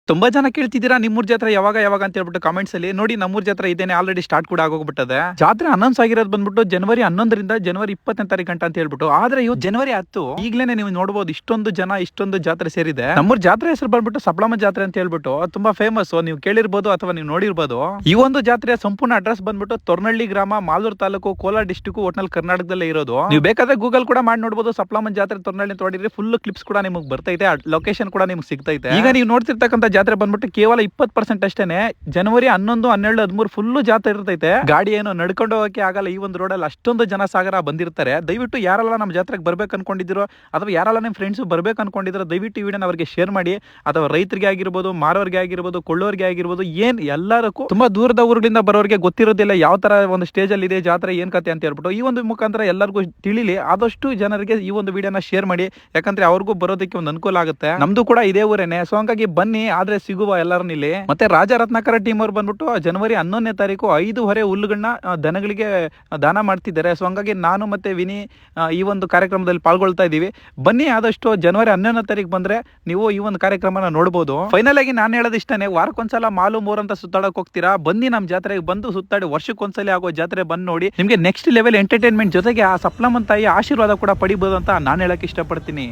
ತುಂಬಾ ಜನ ಕೇಳ್ತಿದ್ದೀರಾ ನಿಮ್ಮೂರ್ ಜಾತ್ರೆ ಯಾವಾಗ ಯಾವಾಗ ಅಂತ ಹೇಳ್ಬಿಟ್ಟು ಕಾಮೆಂಟ್ಸ್ ಅಲ್ಲಿ ನೋಡಿ. ನಮ್ಮೂರ್ ಜಾತ್ರೆ ಇದೇನೆ ಆಲ್ರೆಡಿ ಸ್ಟಾರ್ಟ್ ಕೂಡ ಆಗೋಗ್ಬಿಟ್ಟದೆ. ಜಾತ್ರೆ ಅನೌನ್ಸ್ ಆಗಿರೋದು ಬಂದ್ಬಿಟ್ಟು ಜನವರಿ 11ರಿಂದ ಜನವರಿ 20ನೇ ತಾರೀಕು ಗಂಟ ಅಂತ ಹೇಳ್ಬಿಟ್ಟು. ಆದ್ರೆ ಇವತ್ತು ಜನವರಿ 10 ಈಗ್ಲೇನೆ ನೀವು ನೋಡಬಹುದು ಇಷ್ಟೊಂದು ಜನ ಇಷ್ಟೊಂದು ಜಾತ್ರೆ ಸೇರಿದೆ. ನಮ್ಮೂರ್ ಜಾತ್ರೆ ಹೆಸರು ಬಂದ್ಬಿಟ್ಟು ಸಪ್ಲಮ್ಮ ಜಾತ್ರೆ ಅಂತ ಹೇಳ್ಬಿಟ್ಟು ತುಂಬಾ ಫೇಮಸ್. ನೀವು ಕೇಳಿರ್ಬೋದು ಅಥವಾ ನೀವು ನೋಡಿರ್ಬೋದು. ಈ ಒಂದು ಜಾತ್ರೆಯ ಸಂಪೂರ್ಣ ಅಡ್ರೆಸ್ ಬಂದ್ಬಿಟ್ಟು ತೊರ್ನಳ್ಳಿ ಗ್ರಾಮ, ಮಾಲೂರು ತಾಲೂಕು, ಕೋಲಾರ ಡಿಸ್ಟಿಕ್, ಒಟ್ನಲ್ಲಿ ಕರ್ನಾಟಕದಲ್ಲೇ ಇರೋದು. ನೀವು ಬೇಕಾದ್ರೆ ಗೂಗಲ್ ಕೂಡ ಮಾಡಿ ನೋಡಬಹುದು. ಸಪ್ಲಮ್ಮ ಜಾತ್ರೆ ತೊರ್ನಳ್ಳಿ ಅಂತ ಹೊಡಿದ್ರೆ ಫುಲ್ ಕ್ಲಿಪ್ಸ್ ಕೂಡ ನಿಮಗೆ ಬರ್ತೈತೆ, ಲೊಕೇಶನ್ ಕೂಡ ನಿಮ್ಗೆ ಸಿಗ್ತೈತೆ. ಈಗ ನೀವು ನೋಡ್ತಿರ್ತಕ್ಕಂಥ ಜಾತ್ರೆ ಬಂದ್ಬಿಟ್ಟು ಕೇವಲ 20% ಅಷ್ಟೇನೆ. ಜನವರಿ 11, 12, 13 ಫುಲ್ ಜಾತ್ರೆ ಇರ್ತೈತೆ. ಗಾಡಿ ಏನು ನಡ್ಕೊಂಡು ಹೋಗಕ್ಕೆ ಆಗಲ್ಲ. ಈ ಒಂದು ರೋಡಲ್ಲಿ ಅಷ್ಟೊಂದು ಜನ ಸಾಗರ ಬಂದಿರ್ತಾರೆ. ದಯವಿಟ್ಟು ಯಾರೆಲ್ಲ ನಮ್ಮ ಜಾತ್ರೆಗೆ ಬರ್ಬೇಕು ಅನ್ಕೊಂಡಿದ್ರು ಅಥವಾ ಯಾರೆಲ್ಲ ನಿಮ್ಮ ಫ್ರೆಂಡ್ಸ್ ಬರ್ಬೇಕು ಅನ್ಕೊಂಡಿದ್ರು ದಯವಿಟ್ಟು ಈ ವಿಡಿಯೋನ ಅವರಿಗೆ ಶೇರ್ ಮಾಡಿ. ಅಥವಾ ರೈತರಿಗೆ ಆಗಿರ್ಬೋದು, ಮಾರೋರಿಗೆ ಆಗಿರ್ಬೋದು, ಕೊಳ್ಳೋರಿಗೆ ಆಗಿರ್ಬೋದು, ಏನ್ ಎಲ್ಲರಿಗೂ ತುಂಬಾ ದೂರದ ಊರುಗಳಿಂದ ಬರೋರಿಗೆ ಗೊತ್ತಿರೋದಿಲ್ಲ ಯಾವ ತರ ಒಂದು ಸ್ಟೇಜ್ ಅಲ್ಲಿ ಇದೆ ಜಾತ್ರೆ, ಏನ್ ಕತೆ ಅಂತ ಹೇಳ್ಬಿಟ್ಟು ಈ ಒಂದು ಮುಖಾಂತರ ಎಲ್ಲರಿಗೂ ತಿಳಿಲಿ. ಆದಷ್ಟು ಜನರಿಗೆ ಈ ಒಂದು ವಿಡಿಯೋನ ಶೇರ್ ಮಾಡಿ, ಯಾಕಂದ್ರೆ ಅವ್ರಿಗೂ ಬರೋದಕ್ಕೆ ಒಂದು ಅನುಕೂಲ ಆಗುತ್ತೆ. ನಮ್ದು ಕೂಡ ಇದೇ ಊರೇನೆ. ಸೊ ಹಂಗಾಗಿ ಬನ್ನಿ, ಆದ್ರೆ ಸಿಗುವ ಎಲ್ಲರನ್ನ ಇಲ್ಲಿ. ಮತ್ತೆ ರಾಜ ರತ್ನಾಕರ ಟೀಮ್ ಅವ್ರು ಬಂದ್ಬಿಟ್ಟು ಜನವರಿ 11ನೇ ತಾರೀಕು 5 ಹೊರೆ ಹುಲ್ಲುಗಳನ್ನ ದನಗಳಿಗೆ ದಾನ ಮಾಡ್ತಿದ್ದಾರೆ. ಸೊ ಹಂಗಾಗಿ ನಾನು ಮತ್ತೆ ವಿನಿ ಈ ಒಂದು ಕಾರ್ಯಕ್ರಮದಲ್ಲಿ ಪಾಲ್ಗೊಳ್ತಾ ಇದೀವಿ. ಬನ್ನಿ, ಆದಷ್ಟು ಜನವರಿ 11ನೇ ತಾರೀಕು ಬಂದ್ರೆ ನೀವು ಈ ಒಂದು ಕಾರ್ಯಕ್ರಮನ ನೋಡಬಹುದು. ಫೈನಲ್ ಆಗಿ ನಾನು ಹೇಳೋದು ಇಷ್ಟನೇ, ವಾರಕ್ಕೊಂದ್ಸಲ ಮಾಲು ಮೂರ್ ಅಂತ ಸುತ್ತಾಡಕ್ ಹೋಗ್ತೀರಾ, ಬನ್ನಿ ನಮ್ಮ ಜಾತ್ರೆಗೆ ಬಂದು ಸುತ್ತಾಡಿ. ವರ್ಷಕ್ಕೊಂದ್ಸಲಿ ಆಗೋ ಜಾತ್ರೆ ಬಂದು ನೋಡಿ, ನಿಮ್ಗೆ ನೆಕ್ಸ್ಟ್ ಲೆವೆಲ್ ಎಂಟರ್ಟೈನ್ಮೆಂಟ್ ಜೊತೆಗೆ ಆ ಸಪ್ಲಮ್ಮನ್ ತಾಯಿ ಆಶೀರ್ವಾದ ಕೂಡ ಪಡಿಬಹುದು ಅಂತ ನಾನು ಹೇಳಕ್ ಇಷ್ಟಪಡ್ತೀನಿ.